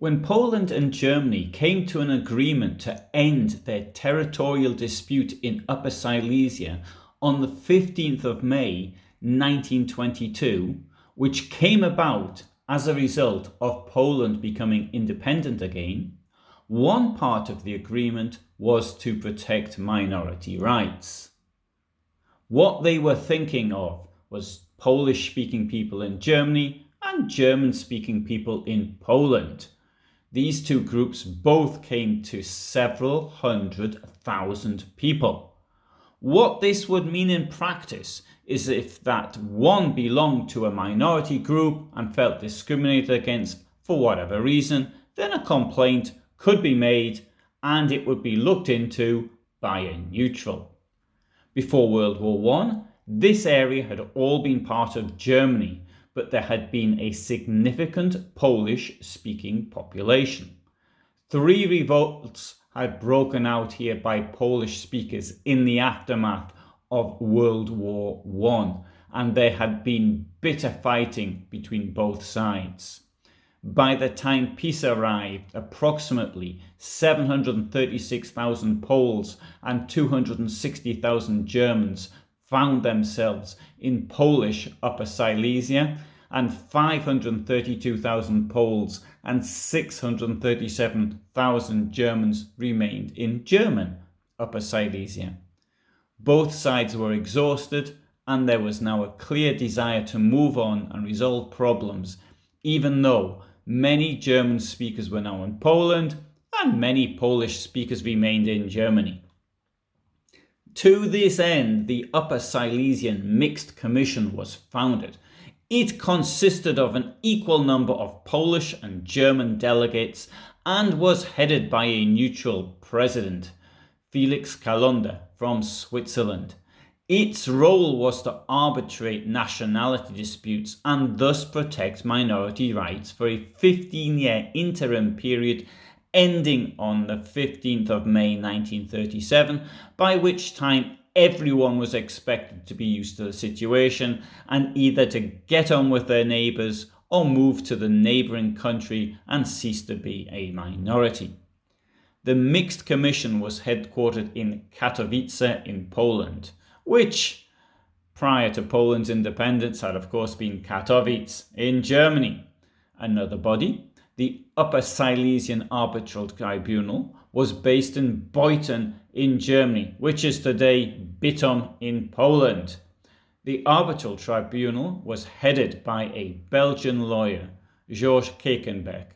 When Poland and Germany came to an agreement to end their territorial dispute in Upper Silesia on the 15th of May 1922, which came about as a result of Poland becoming independent again, one part of the agreement was to protect minority rights. What they were thinking of was Polish-speaking people in Germany and German-speaking people in Poland. These two groups both came to several 100,000 people. What this would mean in practice is if that one belonged to a minority group and felt discriminated against for whatever reason, then a complaint could be made and it would be looked into by a neutral. Before World War I, this area had all been part of Germany, but there had been a significant Polish-speaking population. 3 revolts had broken out here by Polish speakers in the aftermath of World War I, and there had been bitter fighting between both sides. By the time peace arrived, approximately 736,000 Poles and 260,000 Germans found themselves in Polish Upper Silesia, and 532,000 Poles and 637,000 Germans remained in German Upper Silesia. Both sides were exhausted, and there was now a clear desire to move on and resolve problems, even though many German speakers were now in Poland and many Polish speakers remained in Germany. To this end, the Upper Silesian Mixed Commission was founded. It consisted of an equal number of Polish and German delegates and was headed by a neutral president, Felix Calonder from Switzerland. Its role was to arbitrate nationality disputes and thus protect minority rights for a 15-year interim period ending on the 15th of May 1937, by which time everyone was expected to be used to the situation and either to get on with their neighbours or move to the neighbouring country and cease to be a minority. The Mixed Commission was headquartered in Katowice in Poland, which, prior to Poland's independence, had of course been Katowice in Germany. Another body, the Upper Silesian Arbitral Tribunal, was based in Bytom in Germany, which is today Bytom in Poland. The Arbitral Tribunal was headed by a Belgian lawyer, Georges Kaeckenbeeck.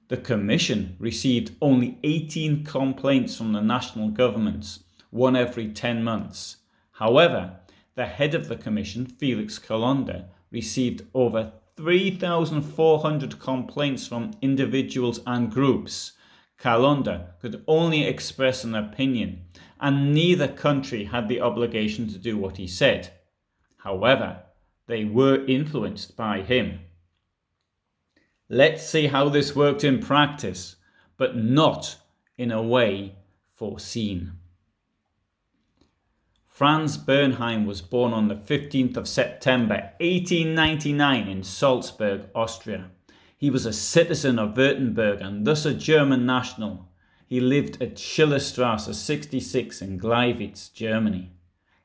The Commission received only 18 complaints from the national governments, one every 10 months. However, the head of the Commission, Felix Calonder, received over 3,400 complaints from individuals and groups. Calonder could only express an opinion, and neither country had the obligation to do what he said. However, they were influenced by him. Let's see how this worked in practice, but not in a way foreseen. Franz Bernheim was born on the 15th of September 1899 in Salzburg, Austria. He was a citizen of Württemberg and thus a German national. He lived at Schillerstrasse 66 in Gleiwitz, Germany.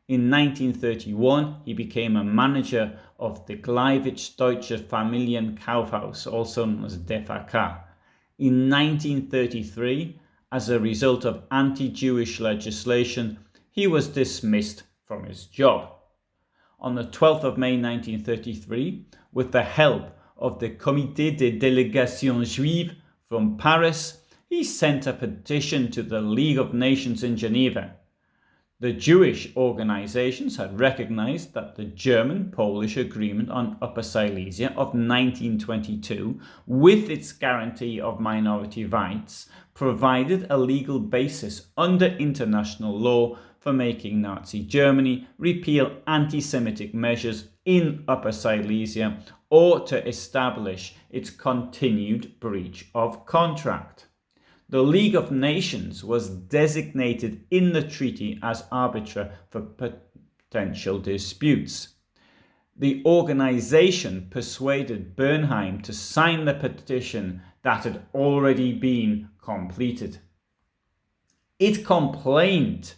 In 1931, he became a manager of the Gleiwitz Deutsche Familienkaufhaus, also known as DVK. In 1933, as a result of anti-Jewish legislation, he was dismissed from his job. On the 12th of May 1933, with the help of the Comité des Délégations Juives from Paris, he sent a petition to the League of Nations in Geneva. The Jewish organizations had recognized that the German-Polish Agreement on Upper Silesia of 1922, with its guarantee of minority rights, provided a legal basis under international law for making Nazi Germany repeal anti-Semitic measures in Upper Silesia or to establish its continued breach of contract. The League of Nations was designated in the treaty as arbiter for potential disputes. The organization persuaded Bernheim to sign the petition that had already been completed. It complained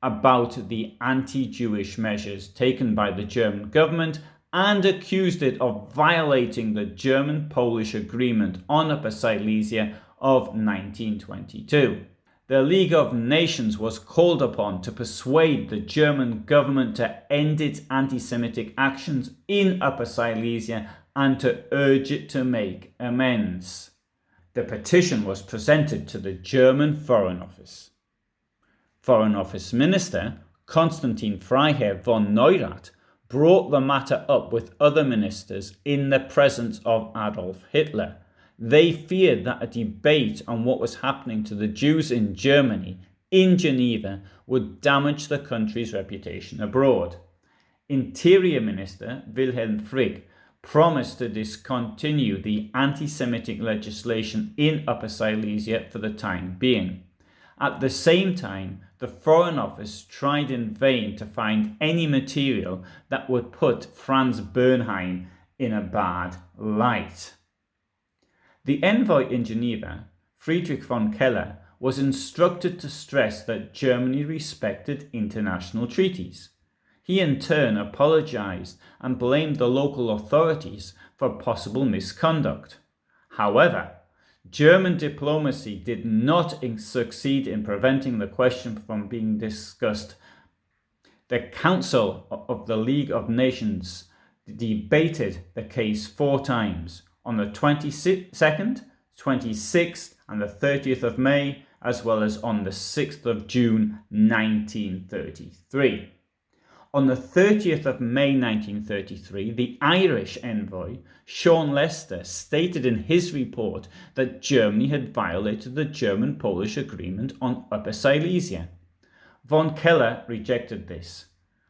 about the anti-Jewish measures taken by the German government and accused it of violating the German-Polish Agreement on Upper Silesia of 1922. The League of Nations was called upon to persuade the German government to end its anti-Semitic actions in Upper Silesia and to urge it to make amends. The petition was presented to the German Foreign Office. Foreign Office Minister Konstantin Freiherr von Neurath brought the matter up with other ministers in the presence of Adolf Hitler. They feared that a debate on what was happening to the Jews in Germany, in Geneva, would damage the country's reputation abroad. Interior Minister Wilhelm Frick promised to discontinue the anti-Semitic legislation in Upper Silesia for the time being. At the same time, the Foreign Office tried in vain to find any material that would put Franz Bernheim in a bad light. The envoy in Geneva, Friedrich von Keller, was instructed to stress that Germany respected international treaties. He in turn apologized and blamed the local authorities for possible misconduct. However, German diplomacy did not succeed in preventing the question from being discussed. The Council of the League of Nations debated the case 4 times, on the 22nd, 26th and the 30th of May, as well as on the 6th of June 1933. On the 30th of May 1933, the Irish envoy, Sean Lester, stated in his report that Germany had violated the German-Polish Agreement on Upper Silesia. Von Keller rejected this.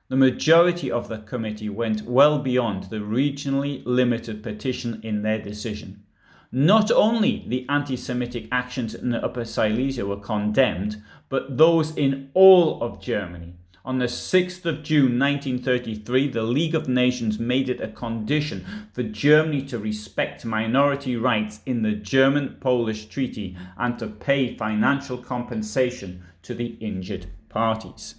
The majority of the committee went well beyond the regionally limited petition in their decision. Not only the anti-Semitic actions in the Upper Silesia were condemned, but those in all of Germany. On the 6th of June 1933, the League of Nations made it a condition for Germany to respect minority rights in the German-Polish Treaty and to pay financial compensation to the injured parties.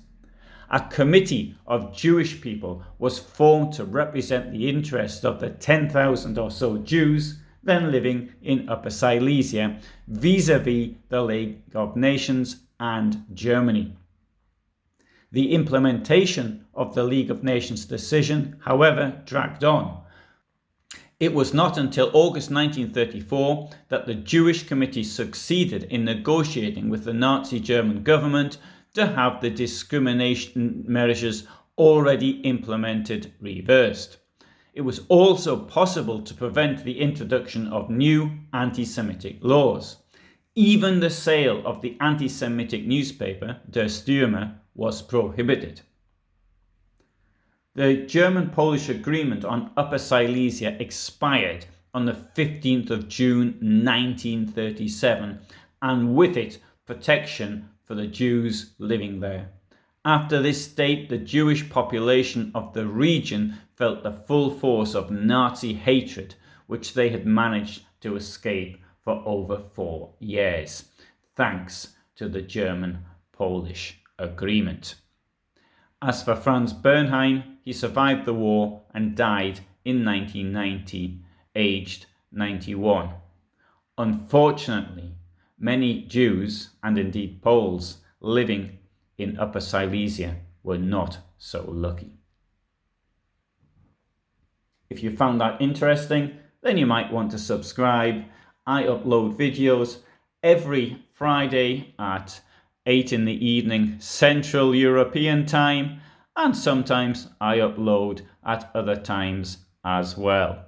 A committee of Jewish people was formed to represent the interests of the 10,000 or so Jews then living in Upper Silesia vis-à-vis the League of Nations and Germany. The implementation of the League of Nations decision, however, dragged on. It was not until August 1934 that the Jewish Committee succeeded in negotiating with the Nazi German government to have the discrimination measures already implemented reversed. It was also possible to prevent the introduction of new anti-Semitic laws. Even the sale of the anti-Semitic newspaper, Der Stürmer, was prohibited. The German-Polish agreement on Upper Silesia expired on the 15th of June 1937, and with it protection for the Jews living there. After this date, the Jewish population of the region felt the full force of Nazi hatred, which they had managed to escape for over 4 years, thanks to the German-Polish agreement. As for Franz Bernheim, he survived the war and died in 1990, aged 91. Unfortunately, many Jews, and indeed Poles, living in Upper Silesia were not so lucky. If you found that interesting, then you might want to subscribe. I upload videos every Friday at 8 in the evening Central European time, and sometimes I upload at other times as well.